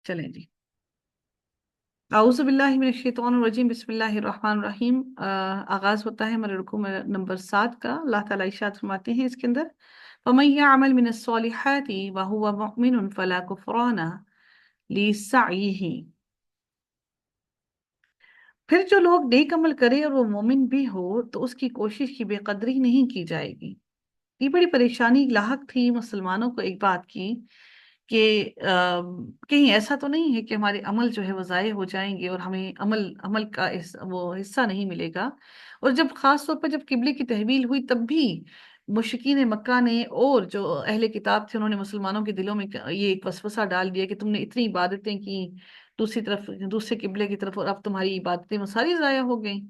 چلیں جی، اعوذ باللہ من الشیطان الرجیم، بسم اللہ الرحمن الرحیم۔ آغاز ہوتا ہے ہمارے رکوع میں نمبر 7 کا۔ اللہ تعالیٰ ارشاد فرماتے ہیں اس کے اندر، فَمَن يَعْمَلْ مِنَ الصَّالِحَاتِ وَهُوَ مُؤْمِنٌ فَلَا كُفْرَانَ لِسَعْيِهِ۔ پھر جو لوگ نیک عمل کرے اور وہ مومن بھی ہو تو اس کی کوشش کی بے قدری نہیں کی جائے گی۔ یہ بڑی پریشانی لاحق تھی مسلمانوں کو ایک بات کی کہ کہیں ایسا تو نہیں ہے کہ ہمارے عمل جو ہے وہ ضائع ہو جائیں گے اور ہمیں عمل کا وہ حصہ نہیں ملے گا۔ اور جب خاص طور پر جب قبلے کی تحویل ہوئی تب بھی مشرکین مکہ نے اور جو اہل کتاب تھے انہوں نے مسلمانوں کے دلوں میں یہ ایک وسوسہ ڈال دیا کہ تم نے اتنی عبادتیں کی دوسرے قبلے کی طرف، اور اب تمہاری عبادتیں وہ ساری ضائع ہو گئیں۔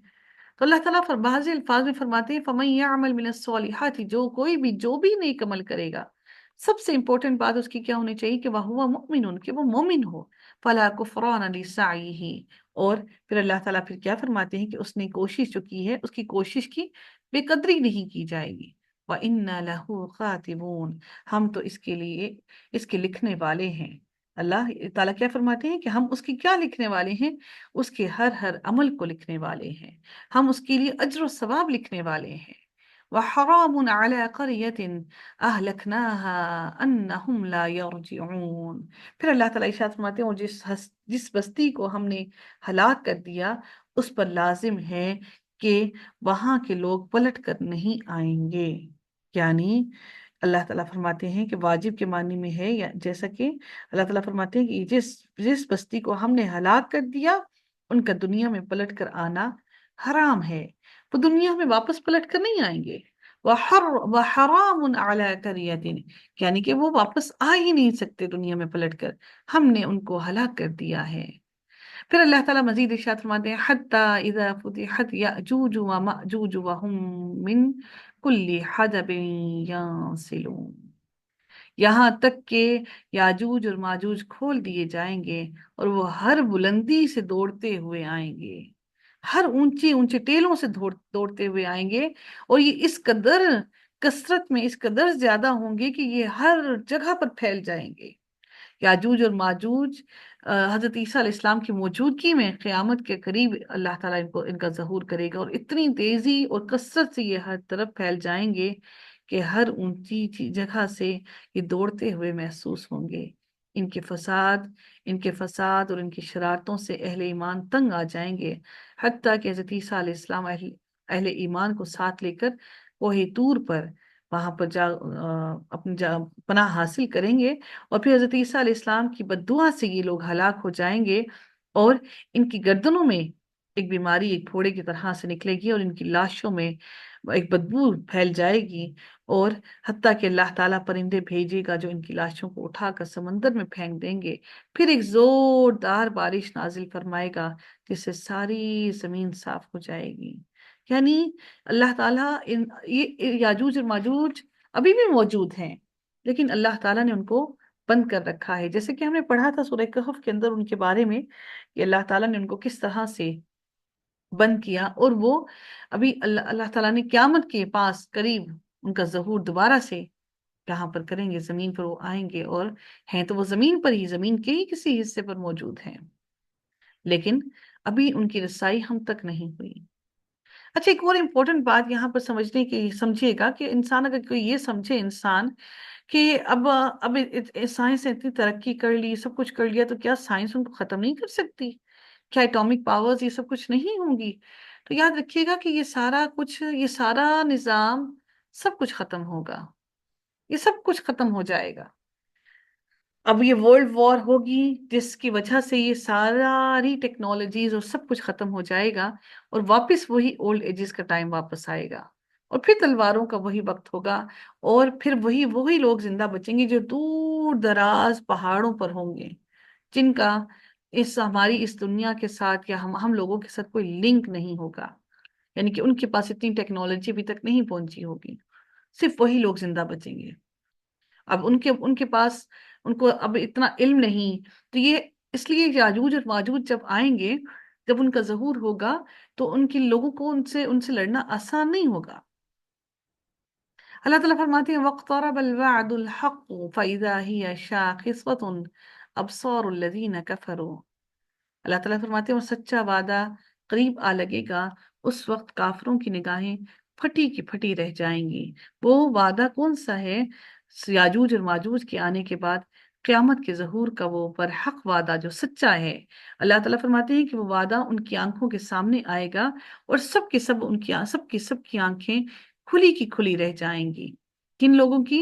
تو اللہ تعالیٰ بعض الفاظ میں فرماتے ہیں، فَمَن يَعْمَلْ مِنَ الصَّالِحَاتِ، جو بھی نیک عمل کرے گا، سب سے امپورٹنٹ بات اس کی کیا ہونی چاہیے کہ وَهُوَ مُؤْمِنٌ، کہ وہ مومن ہو، فَلَا كُفْرَانَ لِسَعْيِهِ۔ اور پھر اللہ تعالیٰ پھر کیا فرماتے ہیں کہ اس نے کوشش جو کی ہے اس کی کوشش کی بے قدری نہیں کی جائے گی۔ وَإِنَّا لَهُ خَاتِبُونَ، ہم تو اس کے لیے اس کے لکھنے والے ہیں۔ اللہ تعالیٰ کیا فرماتے ہیں کہ ہم اس کی کیا لکھنے والے ہیں؟ اس کے ہر عمل کو لکھنے والے ہیں، ہم اس کے لیے اجر و ثواب لکھنے والے ہیں۔ وَحَرَامٌ عَلَىٰ قَرْيَةٍ أَهْلَكْنَاهَا أَنَّهُمْ لَا يَرْجِعُونَ۔ پھر اللہ تعالیٰ ارشاد فرماتے ہیں، اور جس بستی کو ہم نے ہلاک کر دیا اس پر لازم ہے کہ وہاں کے لوگ پلٹ کر نہیں آئیں گے۔ یعنی اللہ تعالیٰ فرماتے ہیں کہ واجب کے معنی میں ہے، یا جیسا کہ اللہ تعالیٰ فرماتے ہیں کہ جس بستی کو ہم نے ہلاک کر دیا ان کا دنیا میں پلٹ کر آنا حرام ہے، وہ دنیا میں واپس پلٹ کر نہیں آئیں گے۔ وَحَرَامٌ عَلَىٰ قَرْيَةٍ، یعنی کہ وہ واپس آ ہی نہیں سکتے دنیا میں پلٹ کر، ہم نے ان کو ہلاک کر دیا ہے۔ پھر اللہ تعالیٰ مزید ارشاد فرماتے ہیں، حَتَّىٰ إِذَا فُتِحَتْ يَأْجُوجُ وَمَأْجُوجُ وَهُم مِّن كُلِّ حَدَبٍ يَنسِلُونَ، یہاں تک کہ یاجوج اور ماجوج کھول دیے جائیں گے اور وہ ہر بلندی سے دوڑتے ہوئے آئیں گے، ہر اونچے اونچے ٹیلوں سے دوڑتے ہوئے آئیں گے، اور یہ اس قدر کثرت میں اس قدر زیادہ ہوں گے کہ یہ ہر جگہ پر پھیل جائیں گے۔ یاجوج اور ماجوج حضرت عیسیٰ علیہ السلام کی موجودگی میں قیامت کے قریب اللہ تعالیٰ ان کا ظہور کرے گا، اور اتنی تیزی اور کثرت سے یہ ہر طرف پھیل جائیں گے کہ ہر اونچی جگہ سے یہ دوڑتے ہوئے محسوس ہوں گے۔ ان کے فساد اور ان کی شرارتوں سے اہل ایمان تنگ آ جائیں گے، حتیٰ کہ حضرت عیسیٰ علیہ السلام اہل ایمان کو ساتھ لے کر کوہ طور پر وہاں پر اپنی پناہ حاصل کریں گے، اور پھر حضرت عیسیٰ علیہ السلام کی بددعا سے یہ لوگ ہلاک ہو جائیں گے، اور ان کی گردنوں میں ایک بیماری ایک پھوڑے کی طرح سے نکلے گی، اور ان کی لاشوں میں ایک بدبو پھیل جائے گی، اور حتیٰ کہ اللہ تعالیٰ پرندے بھیجے گا جو ان کی لاشوں کو اٹھا کر سمندر میں پھینک دیں گے، پھر ایک زوردار بارش نازل فرمائے گا جس سے ساری زمین صاف ہو جائے گی۔ یعنی اللہ تعالیٰ یہ یاجوج اور ماجوج ابھی بھی موجود ہیں، لیکن اللہ تعالیٰ نے ان کو بند کر رکھا ہے، جیسے کہ ہم نے پڑھا تھا سورہ کہف کے اندر ان کے بارے میں کہ اللہ تعالیٰ نے ان کو کس طرح سے بند کیا، اور وہ ابھی اللہ تعالیٰ نے قیامت کے پاس قریب ان کا ظہور دوبارہ سے کہاں پر کریں گے، زمین پر وہ آئیں گے، اور ہیں تو وہ زمین پر ہی، زمین کے ہی کسی حصے پر موجود ہیں، لیکن ابھی ان کی رسائی ہم تک نہیں ہوئی۔ اچھا، ایک اور امپورٹنٹ بات یہاں پر سمجھیے گا کہ انسان اگر کوئی یہ سمجھے انسان کہ اب سائنس نے اتنی ترقی کر لی، سب کچھ کر لیا، تو کیا سائنس ان کو ختم نہیں کر سکتی؟ کیا ایٹامک پاورز یہ سب کچھ نہیں ہوں گی؟ تو یاد رکھیے گا کہ یہ سارا نظام سب کچھ ختم ہوگا، یہ سب کچھ ختم ہو جائے گا۔ اب یہ ورلڈ وار ہوگی جس کی وجہ سے یہ ساری ٹیکنالوجیز اور سب کچھ ختم ہو جائے گا، اور واپس وہی اولڈ ایجز کا ٹائم واپس آئے گا، اور پھر تلواروں کا وہی وقت ہوگا، اور پھر وہی لوگ زندہ بچیں گے جو دور دراز پہاڑوں پر ہوں گے، جن کا ہماری اس دنیا کے ساتھ یا ہم لوگوں کے ساتھ کوئی لنک نہیں ہوگا، یعنی کہ ان کے پاس اتنی ٹیکنالوجی ابھی تک نہیں پہنچی ہوگی، صرف وہی لوگ زندہ بچیں گے۔ اب ان کے پاس ان کو اب اتنا علم نہیں، تو یہ اس لیے یاجوج اور ماجوج جب آئیں گے، جب ان کا ظہور ہوگا، تو ان کے لوگوں کو ان سے لڑنا آسان نہیں ہوگا۔ اللہ تعالیٰ فرماتے ہیں، وَاقْتَرَبَ الْوَعْدُ الْحَقُّ فَإِذَا هِيَ شَاخِصَةٌ अबसार الذين كفروا। अल्लाह ताला फरमाते हैं और सच्चा वादा करीब आ लगेगा, उस वक्त काफिरों की निगाहें फटी की फटी रह जाएंगी। वो वादा कौन सा है? याजूज और माजूज के आने के बाद क़यामत के ज़हूर का वो बरहक वादा जो सच्चा है। अल्लाह ताला फरमाते हैं कि वो वादा उनकी आंखों के सामने आएगा और सब के सब सबकी सबकी आंखें खुली की खुली रह जाएंगी। किन लोगों की?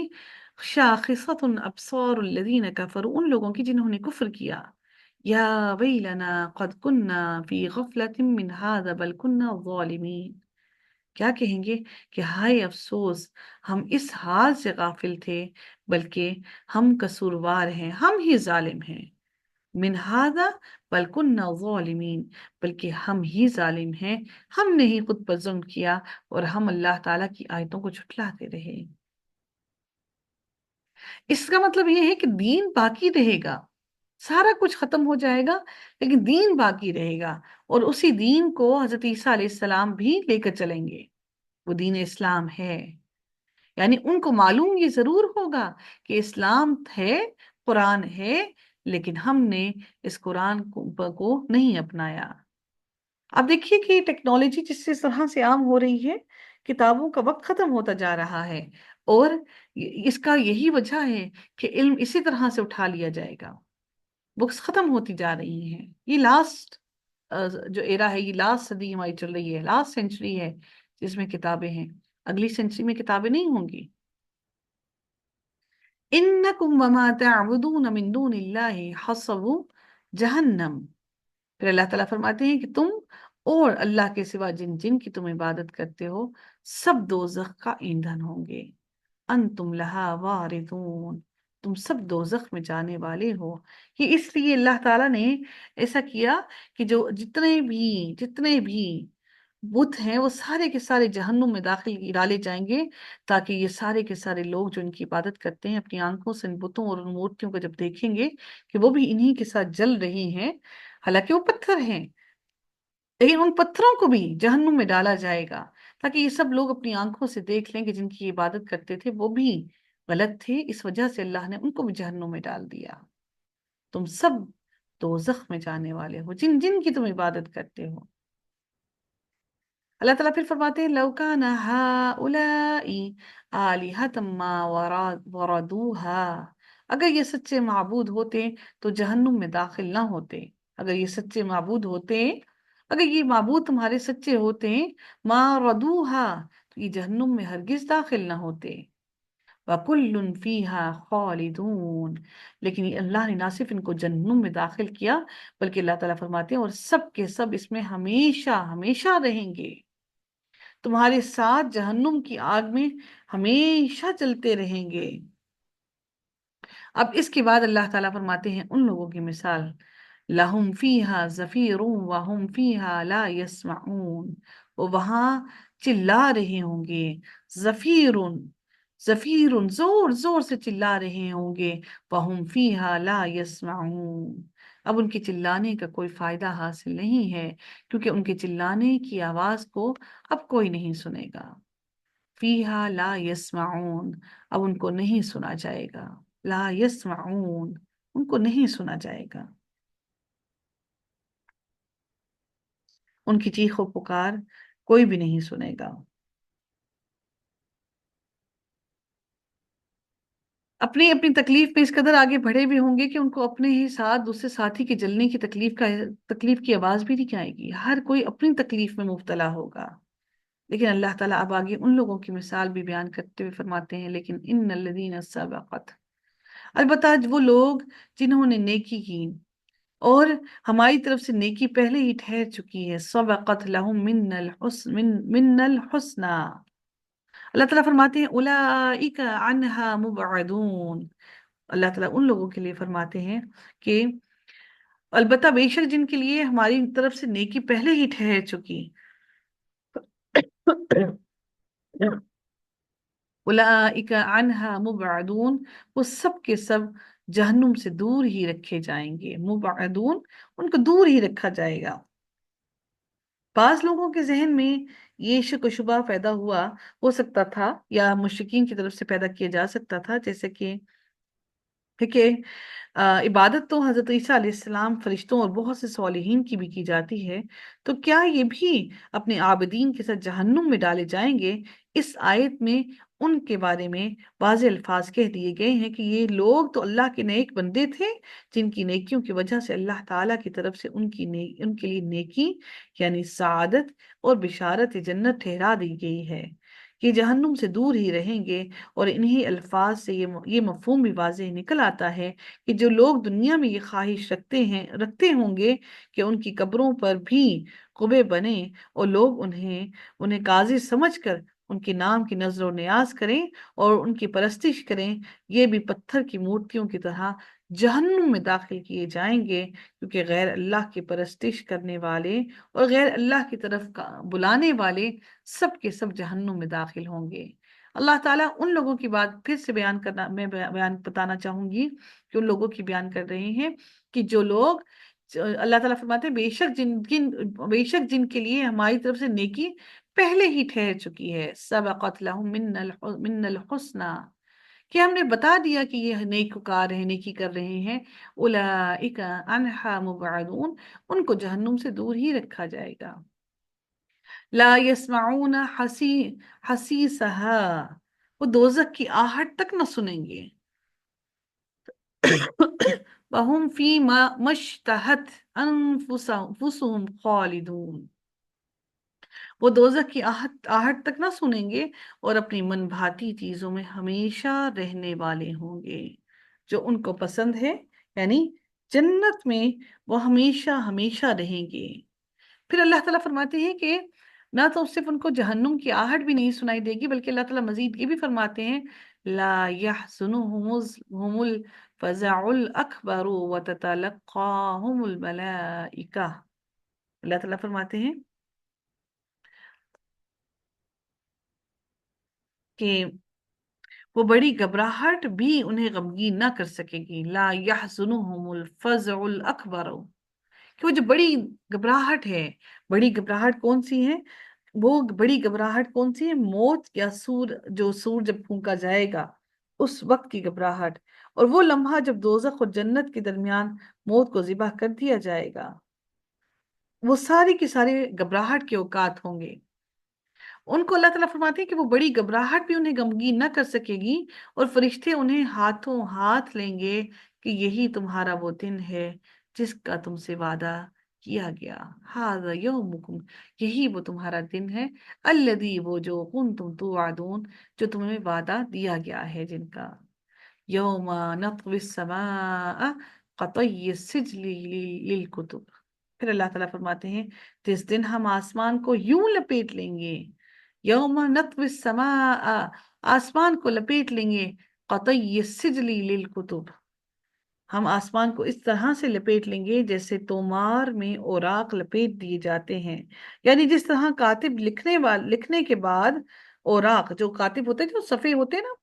शाखिसतुन अबसारुल लज़ीना कफरू, उन लोगों की जिन्होंने कुफ्र किया। या वैलना कद कुन्ना फी गफलतिन मिन हाज़ा बल कुन्ना ज़ालिमीन। क्या कहेंगे कि हाय अफसोस, हम इस हाल से गाफिल थे, बल्कि हम कसूरवार हैं, हम ही जालिम हैं। मिन हाज़ा बल कुन्ना ज़ालिमीन, बल्कि हम ही जालिम हैं, हमने ही खुद पर जुल्म किया और हम अल्लाह ताला की आयतों को झुठलाते रहे। इसका मतलब ये है कि दीन बाकी रहेगा, सारा कुछ खत्म हो जाएगा लेकिन दीन बाकी रहेगा, और उसी दीन को हजरत ईसा अलैहिस्सलाम भी लेकर चलेंगे। वो दीन इस्लाम है। यानी उनको मालूम ये जरूर होगा कि इस्लाम है, कुरान है, लेकिन हमने इस कुरान को नहीं अपनाया। अब देखिए कि टेक्नोलॉजी जिस तरह से आम हो रही है, किताबों का वक्त खत्म होता जा रहा है, और इसका यही वजह है कि इल्म इसी तरह से उठा लिया जाएगा। बुक्स खत्म होती जा रही हैं। ये लास्ट जो एरा है, ये लास्ट सदी हमारी चल रही है, लास्ट सेंचुरी है जिसमें किताबें हैं। अगली सेंचुरी में किताबें नहीं होंगी। इन्नकुम वमा तअबुदून मिन दूनिल्लाहि हसबु जहन्नम। फिर अल्लाह ताला फरमाते हैं कि तुम और अल्लाह के सिवा जिन जिन की तुम इबादत करते हो, सब दोज़ख का ईंधन होंगे। अंतुम लहा वारिदून, तुम सब दोज़ख में जाने वाले हो। ये इसलिए अल्लाह ताला ने ऐसा किया कि जो जितने भी बुत हैं वो सारे के सारे जहन्नुम में दाखिल डाले जाएंगे, ताकि ये सारे के सारे लोग जो इनकी इबादत करते हैं अपनी आंखों से इन बुतों और उन मूर्तियों को जब देखेंगे कि वो भी इन्हीं के साथ जल रही हैं, हालांकि वो पत्थर हैं, लेकिन उन पत्थरों को भी जहन्नुम में डाला जाएगा, ताकि ये सब लोग अपनी आंखों से देख लें कि जिनकी ये इबादत करते थे वो भी गलत थे, इस वजह से अल्लाह ने उनको भी जहन्नुम में डाल दिया। तुम सब दोज़ख में जाने वाले हो, जिन जिन की तुम इबादत करते हो। अल्लाह ताला फिर फरमाते हैं लौ काना हाउलाई आलिहतम मा वरदूहा, अगर ये सच्चे माबूद होते तो जहन्नुम में दाखिल ना होते। अगर ये सच्चे माबूद होते, अगर ये माबूद तुम्हारे सच्चे होते, मा रदूहा, तो ये जहन्नुम में हरगिज दाखिल ना होते। वकुल्लुन फीहा खालिदून, लेकिन ये अल्लाह ने ना सिर्फ इनको जहन्नुम में दाखिल किया, बल्कि अल्लाह ताला फरमाते हैं और सब के सब इसमें हमेशा हमेशा रहेंगे, तुम्हारे साथ जहन्नुम की आग में हमेशा जलते रहेंगे। अब इसके बाद अल्लाह ताला फरमाते हैं उन लोगों की मिसाल, लहुम फीहा ज़फीरुन व हुम फीहा ला यस्माऊन, वो वहां चिल्ला रहे होंगे, जफीरुन, जफीरुन जोर जोर से चिल्ला रहे होंगे, वहुम फीहा ला यस्माऊन, अब उनके चिल्लाने का कोई फायदा हासिल नहीं है, क्योंकि उनके चिल्लाने की आवाज को अब कोई नहीं सुनेगा। फीहा ला यस्माऊन, अब उनको नहीं सुना जाएगा। ला यस्माऊन, उनको नहीं सुना जाएगा। उनकी चीखो पुकार कोई भी नहीं सुनेगा। अपनी अपनी तकलीफ में इस कदर आगे बढ़े भी होंगे कि उनको अपने ही साथ दूसरे साथी के जलने की तकलीफ की आवाज भी नहीं आएगी। हर कोई अपनी तकलीफ में मुब्तला होगा। लेकिन अल्लाह ताला अब आगे उन लोगों की मिसाल भी बयान करते हुए फरमाते हैं, लेकिन इन्नल्लज़ीना सबक़त, अलबत्ता वो लोग जिन्होंने नेकी की और हमारी तरफ से नेकी पहले ही ठहर चुकी है, सबक़त लहुम मिन्नल हुस्ना, अल्लाह ताला फरमाते हैं उलाइका अन्हा मुबअदून, अल्लाह ताला उन लोगों के लिए फरमाते हैं कि अलबत्ता बेशक जिनके लिए हमारी तरफ से नेकी पहले ही ठहर चुकी, उलाइका अन्हा मुबअदून, वो सब के सब जहन्नुम से दूर ही रखे जाएंगे। मुबअदून, उनको दूर ही रखा जाएगा। बाज लोगों के जहन में ये शक व शुबा पैदा हुआ, हो सकता था, या मुश्रिकीन की तरफ से पैदा किया जा सकता था, जैसे कि देखिए, इबादत तो हजरत ईसा अलैहिस्सलाम, फरिश्तों और बहुत से सॉलिहीन की भी की जाती है, तो क्या ये भी अपने आबिदीन के साथ जहन्नुम में डाले जाएंगे? इस आयत में उनके बारे में वाज़ेह अल्फाज कह दिए गए हैं कि ये लोग तो अल्लाह के नेक बंदे थे, जिनकी नेकियों की वजह से अल्लाह ताला की तरफ से उनके लिए नेकी यानी सादत और बिशारत जन्नत ठहरा दी गई है। ये जहन्नुम से दूर ही रहेंगे। और इन्हीं अल्फाज से ये मफहूम भी वाज़ेह निकल आता है कि जो लोग दुनिया में ये ख्वाहिश रखते होंगे कि उनकी कब्रों पर भी कुबे बने और लोग उन्हें काजी समझकर उनके नाम की नजर न्याज करें और उनकी परस्तिश करें, ये भी पत्थर की मूर्तियों की तरह जहन्नुम में दाखिल किए जाएंगे, क्योंकि गैर अल्लाह की परस्तिश करने वाले और गैर अल्लाह की तरफ का बुलाने वाले सब के सब जहन्नुम में दाखिल होंगे। अल्लाह ताला उन लोगों की बात फिर से बयान करना, मैं बयान बताना चाहूंगी कि उन लोगों की बयान कर रहे हैं कि जो लोग, अल्लाह ताला फरमाते हैं, बेशक जिनके लिए हमारी तरफ से नेकी पहले ही ठहर चुकी है, सबक़त लहुम मिन्नल हुस्ना, कि हमने बता दिया कि ये नेककार है, नेकी कर रहे हैं, उलाइका अन्हा मुबअदून, उनको जहन्नुम से दूर ही रखा जाएगा। ला यस्माऊन हसीसहा, वो दोजक की आहट तक न सुनेंगे। वहुम फी मश्तहत अनफुसुहुम खालिदून, वो दोजक की आहट आहट तक ना सुनेंगे और अपनी मन भाती चीजों में हमेशा रहने वाले होंगे जो उनको पसंद है, यानी जन्नत में वो हमेशा हमेशा रहेंगे। फिर अल्लाह ताला फरमाते हैं कि ना तो सिर्फ उनको जहन्नुम की आहट भी नहीं सुनाई देगी, बल्कि अल्लाह ताला मजीद ये भी फरमाते हैं, ला यहज़ुनुहुमुल फज़अउल अकबरु व ततलक़ाहुमुल मलाइका। अल्लाह ताला फरमाते हैं कि वो बड़ी घबराहट भी उन्हें गमगीन ना कर सकेगी। ला यहज़ुनुहुमुल फज़उल अकबर, कि वो जो बड़ी घबराहट है, बड़ी घबराहट कौन सी है? वो बड़ी घबराहट कौन सी है? मौत या सूर जब फूंका जाएगा उस वक्त की घबराहट, और वो लम्हा जब दोजख और जन्नत के दरमियान मौत को ज़िबा कर दिया जाएगा, वो सारी की सारी घबराहट के औकात होंगे। उनको अल्लाह ताला फरमाते हैं कि वो बड़ी घबराहट भी उन्हें गमगीन न कर सकेगी, और फरिश्ते उन्हें हाथों हाथ लेंगे कि यही तुम्हारा वो दिन है जिसका तुमसे वादा किया गया। हाज़ा यौमुकुम, यही वो तुम्हारा दिन है, अल्लज़ी, वो जो कुन्तुम तुअदून, जो तुम्हें वादा दिया गया है जिनका। यौमा नत्विस समा कतय्यि सिजली लिल कुतुब। फिर अल्लाह ताला फरमाते हैं, जिस दिन हम आसमान को यूं लपेट लेंगे, यौमा नत्विस समा, आसमान को लपेट लेंगे, कतय्यि सिजली लिल कुतुब, हम आसमान को इस तरह से लपेट लेंगे जैसे तोमार में औराक लपेट दिए जाते हैं। यानी जिस तरह कातिब लिखने के बाद औराक, जो कातिब होते हैं जो सफ़े होते हैं ना,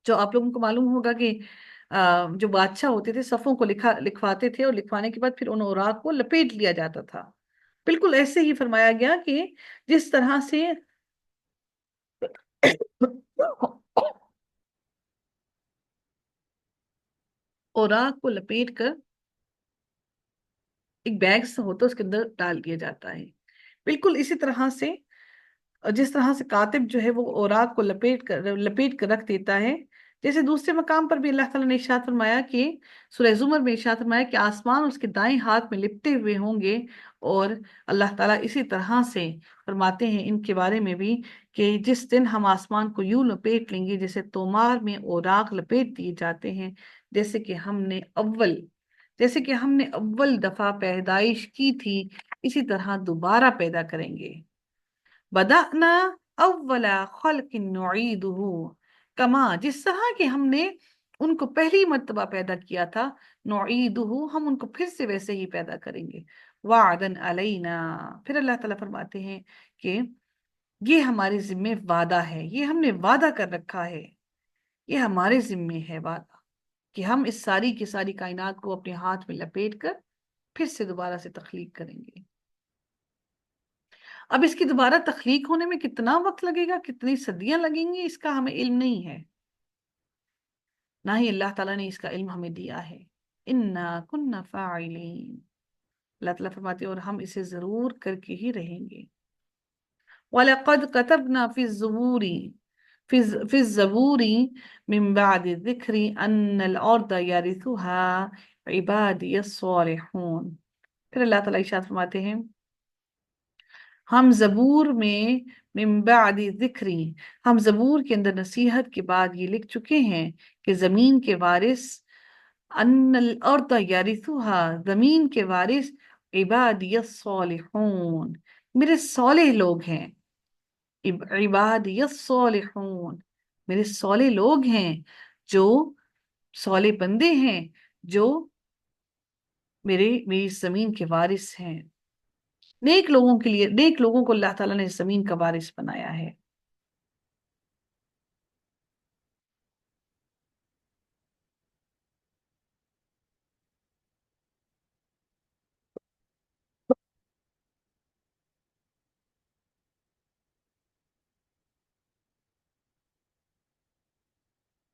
जो आप लोगों को मालूम होगा कि जो बादशाह होते थे सफ़ों को लिखवाते थे, और लिखवाने के बाद फिर उन औराक को लपेट लिया जाता था। बिल्कुल ऐसे ही फरमाया गया कि जिस तरह से औराक को लपेट कर एक बैग से होता है उसके अंदर डाल दिया जाता है, बिल्कुल इसी तरह से जिस तरह से कातिब जो है वो औराक को लपेट कर रख देता है। जैसे दूसरे मकाम पर भी अल्लाह ताला ने इरशाद फरमाया कि सूरह जुमर में इरशाद फरमाया कि आसमान उसके दाएं हाथ में लिपटे हुए होंगे। और अल्लाह ताला इसी तरह से फरमाते हैं इनके बारे में भी कि जिस दिन हम आसमान को यूं लपेट लेंगे जैसे तोमार में औराक लपेट दिए जाते हैं, जैसे कि हमने अव्वल जैसे कि हमने अव्वल दफा पैदाइश की थी, इसी तरह दोबारा पैदा करेंगे। बदअना अव्वला खल्किन नुईदुहु, कमा, जिस तरह के हमने उनको पहली मर्तबा पैदा किया था, नुईदुहु, हम उनको फिर से वैसे ही पैदा करेंगे। वादन अलैना, फिर अल्लाह ताला फरमाते हैं कि ये हमारे जिम्मे वादा है, ये हमने वादा कर रखा है, ये हमारे जिम्मे है वादा कि हम इस सारी की सारी कायनात को अपने हाथ में लपेट कर फिर से दोबारा से तख्लीक करेंगे। अब इसकी दोबारा तख्लीक होने में कितना वक्त लगेगा, कितनी सदियां लगेंगी, इसका हमें इल्म नहीं है। نہ ہی اللہ تعالیٰ نے اس کا علم ہمیں دیا ہے. انا کنا فاعلین. اللہ تعالیٰ فرماتے ہیں اور ہم اسے ضرور کر کے ہی رہیں گے. وَلَقَدْ كَتَبْنَا فِي الزُّبُورِ فِي الزَّبُورِ مِن بَعْدِ الذِّكْرِ أَنَّ الْأَرْضَ يَرِثُهَا عِبَادِيَ الصَّالِحُونَ. پھر اللہ تعالیٰ ارشاد فرماتے ہیں ہم زبور میں من بعد ذکری، ہم زبور کے اندر نصیحت کے بعد یہ لکھ چکے ہیں کہ زمین کے وارث، ان الارض یرثها، زمین کے وارث عبادی الصالحون، میرے صالح لوگ ہیں. عبادی الصالحون، میرے صالح لوگ ہیں، جو صالح بندے ہیں، جو میری زمین کے وارث ہیں. نیک لوگوں کے لیے، نیک لوگوں کو اللہ تعالیٰ نے زمین کا وارث بنایا ہے.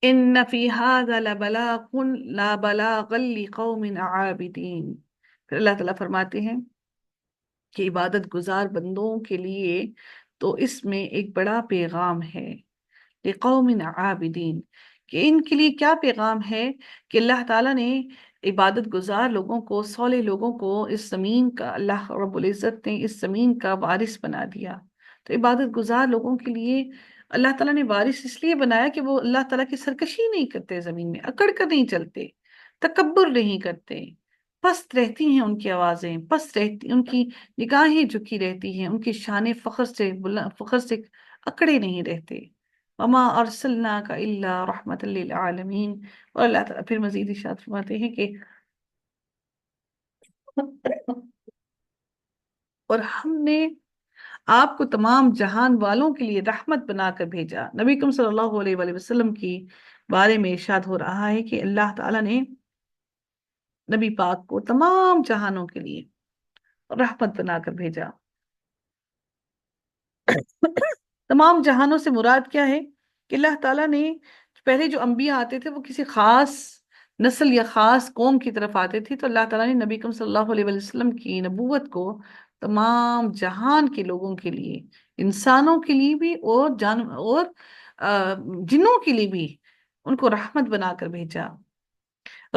ان فی هذا لبلاغا لقوم عابدین. پھر اللہ تعالیٰ فرماتے ہیں کہ عبادت گزار بندوں کے لیے تو اس میں ایک بڑا پیغام ہے. لقوم عابدین، کہ ان کے لیے کیا پیغام ہے کہ اللہ تعالیٰ نے عبادت گزار لوگوں کو، صالح لوگوں کو اس زمین کا، اللہ رب العزت نے اس زمین کا وارث بنا دیا. تو عبادت گزار لوگوں کے لیے اللہ تعالیٰ نے وارث اس لیے بنایا کہ وہ اللہ تعالیٰ کی سرکشی نہیں کرتے، زمین میں اکڑ کر نہیں چلتے، تکبر نہیں کرتے، پست رہتی ہیں ان کی آوازیں، پست رہتی، ان کی نگاہیں جھکی رہتی ہیں، ان کی شان فخر سے اکڑے نہیں رہتے. وما ارسلناک الا رحمت للعالمین. اور اللہ تعالیٰ پھر مزید ارشاد فرماتے ہیں کہ اور ہم نے آپ کو تمام جہان والوں کے لیے رحمت بنا کر بھیجا. نبی کریم صلی اللہ علیہ وآلہ وسلم کی بارے میں ارشاد ہو رہا ہے کہ اللہ تعالیٰ نے نبی پاک کو تمام جہانوں کے لیے رحمت بنا کر بھیجا. تمام جہانوں سے مراد کیا ہے کہ اللہ تعالیٰ نے پہلے جو انبیاء آتے تھے وہ کسی خاص نسل یا خاص قوم کی طرف آتے تھے، تو اللہ تعالیٰ نے نبی کریم صلی اللہ علیہ وسلم کی نبوت کو تمام جہان کے لوگوں کے لیے، انسانوں کے لیے بھی اور جنوں کے لیے بھی ان کو رحمت بنا کر بھیجا.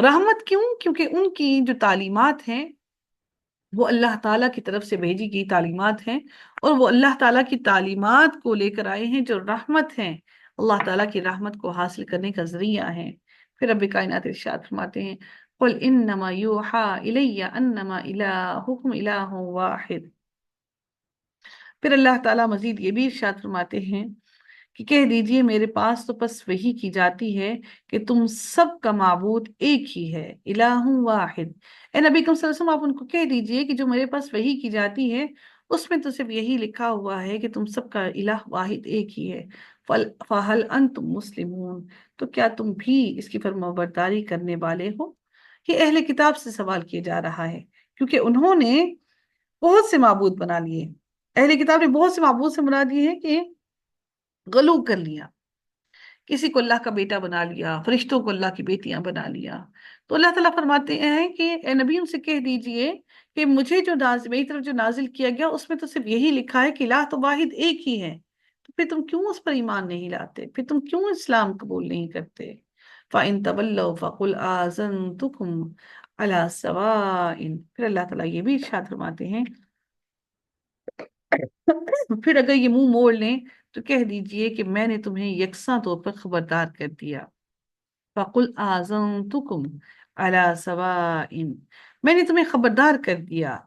رحمت کیوں؟ کیونکہ ان کی جو تعلیمات ہیں وہ اللہ تعالیٰ کی طرف سے بھیجی گئی تعلیمات ہیں، اور وہ اللہ تعالیٰ کی تعلیمات کو لے کر آئے ہیں جو رحمت ہیں، اللہ تعالیٰ کی رحمت کو حاصل کرنے کا ذریعہ ہیں. پھر رب کائنات ارشاد فرماتے ہیں قل انما یوحا الی انما الہکم الہ واحد. پھر اللہ تعالیٰ مزید یہ بھی ارشاد فرماتے ہیں کہ کہہ دیجئے میرے پاس تو بس وہی کی جاتی ہے کہ تم سب کا معبود ایک ہی ہے، الہ واحد. اے نبی کریم صلی اللہ علیہ وسلم آپ ان کو کہہ دیجئے کہ جو میرے پاس وحی کی جاتی ہے اس میں تو صرف یہی لکھا ہوا ہے کہ تم سب کا الہ واحد ایک ہی ہے. فَهَلْ أَنْتُمْ مُسْلِمُونَ، تو کیا تم بھی اس کی فرمانبرداری کرنے والے ہو؟ یہ اہل کتاب سے سوال کیا جا رہا ہے کیونکہ انہوں نے بہت سے معبود بنا لیے. اہل کتاب نے بہت سے معبود سے مراد یہ ہے کہ غلو کر لیا، کسی کو اللہ کا بیٹا بنا لیا، فرشتوں کو اللہ کی بیٹیاں بنا لیا. تو اللہ تعالیٰ فرماتے ہیں کہ اے نبی ان سے کہہ دیجئے کہ مجھے جو میری طرف جو نازل کیا گیا اس میں تو صرف یہی لکھا ہے کہ الہ تو واحد ایک ہی ہے. تو پھر تم کیوں اس پر ایمان نہیں لاتے؟ پھر تم کیوں اسلام قبول نہیں کرتے؟ فَإِن تَوَلَّوْا فَقُلْ آذَنْتُكُمْ عَلَى سَوَاءٍ. پھر اللہ تعالیٰ یہ بھی ارشاد فرماتے ہیں پھر اگر یہ منہ موڑ لیں تو کہہ دیجئے کہ میں نے تمہیں یکساں طور پر خبردار کر دیا. فَقُلْ آذَنْتُكُمْ عَلَى سَوَاءٍ. میں نے تمہیں خبردار کر دیا.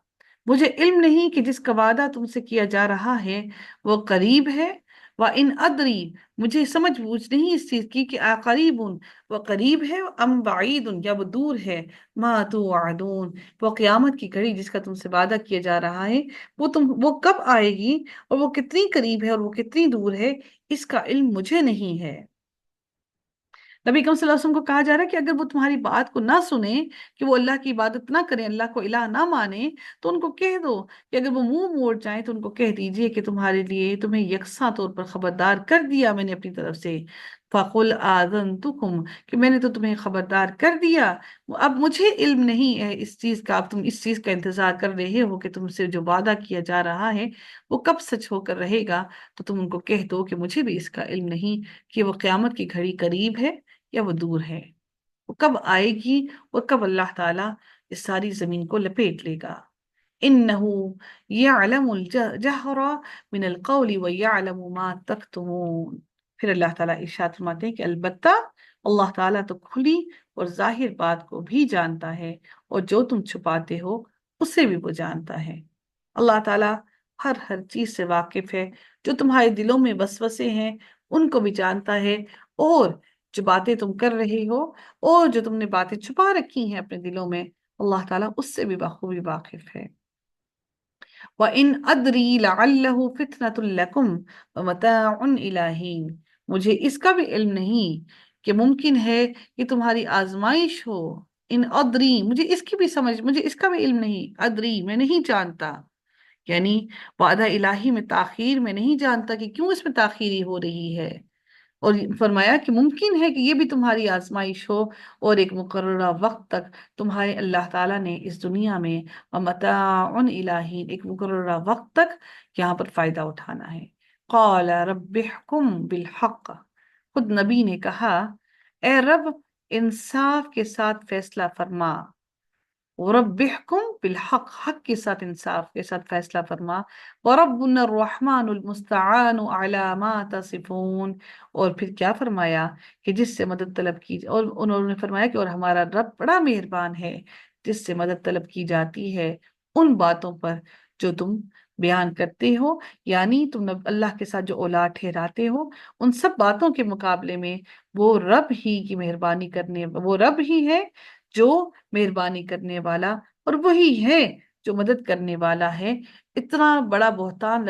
مجھے علم نہیں کہ جس کا وعدہ تم سے کیا جا رہا ہے وہ قریب ہے. وَإِنْ أَدْرِي، مجھے سمجھ بوجھ نہیں اس چیز کی کہ قریب وہ قریب ہے، ام بعید یا وہ دور ہے. مَا تُوعَدُونَ، وہ قیامت کی گھڑی جس کا تم سے وعدہ کیا جا رہا ہے وہ کب آئے گی اور وہ کتنی قریب ہے اور وہ کتنی دور ہے، اس کا علم مجھے نہیں ہے. نبی کریم صلی اللہ علیہ وسلم کو کہا جا رہا ہے کہ اگر وہ تمہاری بات کو نہ سنیں، کہ وہ اللہ کی عبادت نہ کریں، اللہ کو الہ نہ مانیں، تو ان کو کہہ دو کہ اگر وہ منہ موڑ جائیں تو ان کو کہہ دیجئے کہ تمہیں یکساں طور پر خبردار کر دیا میں نے اپنی طرف سے. फ़क़ुल आज़नतुकुम, कि मैंने तो तुम्हें खबरदार कर दिया। अब मुझे इल्म नहीं है इस चीज का, अब तुम इस चीज का इंतजार कर रहे हो कि तुमसे जो वादा किया जा रहा है वो कब सच होकर रहेगा। तो तुम उनको कह दो कि मुझे भी इसका इल्म नहीं कि वो क़यामत की घड़ी करीब है या वो दूर है, वो कब आएगी और कब अल्लाह ताला इस सारी जमीन को लपेट लेगा। इन्नहु यअलमुल जहरा मिनल कौली व यअलमु मा तक्तुमून। फिर अल्लाह ताला इरशाद फरमाते हैं कि अलबत्ता अल्लाह ताला तो खुली और जाहिर बात को भी जानता है, और जो तुम छुपाते हो उसे भी वो जानता है। अल्लाह ताला हर हर चीज से वाकिफ है। जो तुम्हारे दिलों में वसवसे हैं उनको भी जानता है, और जो बातें तुम कर रहे हो और जो तुमने बातें छुपा रखी हैं अपने दिलों में, अल्लाह ताला उससे भी बखूबी वाकिफ है। व इन अदरी लअल्लहु फितनतुल लकुम व मताउन इला हीन। मुझे इसका भी इल्म नहीं कि मुमकिन है कि तुम्हारी आजमाइश हो। इन अदरी, मुझे इसका भी इल्म नहीं। अदरी, मैं नहीं जानता, यानी वादा इलाही में ताखीर में नहीं जानता कि क्यों इसमें ताखीरी हो रही है। और फरमाया कि मुमकिन है कि ये भी तुम्हारी आजमाइश हो, और एक मुकर्ररा वक्त तक तुम्हारे अल्लाह ताला ने इस दुनिया में मताउन इलाही, एक मुकर्ररा वक्त तक यहाँ पर फायदा उठाना है। क़ाल रब्बिहकुम बिल हक़, खुद नबी ने कहा, ए रब, इंसाफ के साथ फैसला फरमा। वरब्बिहकुम बिल हक, हक के साथ, इंसाफ के साथ फैसला फरमा। वरब्बुना रहमानुल मुस्तआनु अला मा तसिफून। और फिर क्या फरमाया कि जिससे मदद तलब की, और उन्होंने फरमाया कि और हमारा रब बड़ा मेहरबान है जिससे मदद तलब की जाती है उन बातों पर जो तुम बयान करते हो, यानी तुम अल्लाह के साथ जो औलाद ठहराते हो, उन सब बातों के मुकाबले में वो रब ही की मेहरबानी करने, वो रब ही है जो मेहरबानी करने वाला, और वही है जो मदद करने वाला है। इतना बड़ा बहतान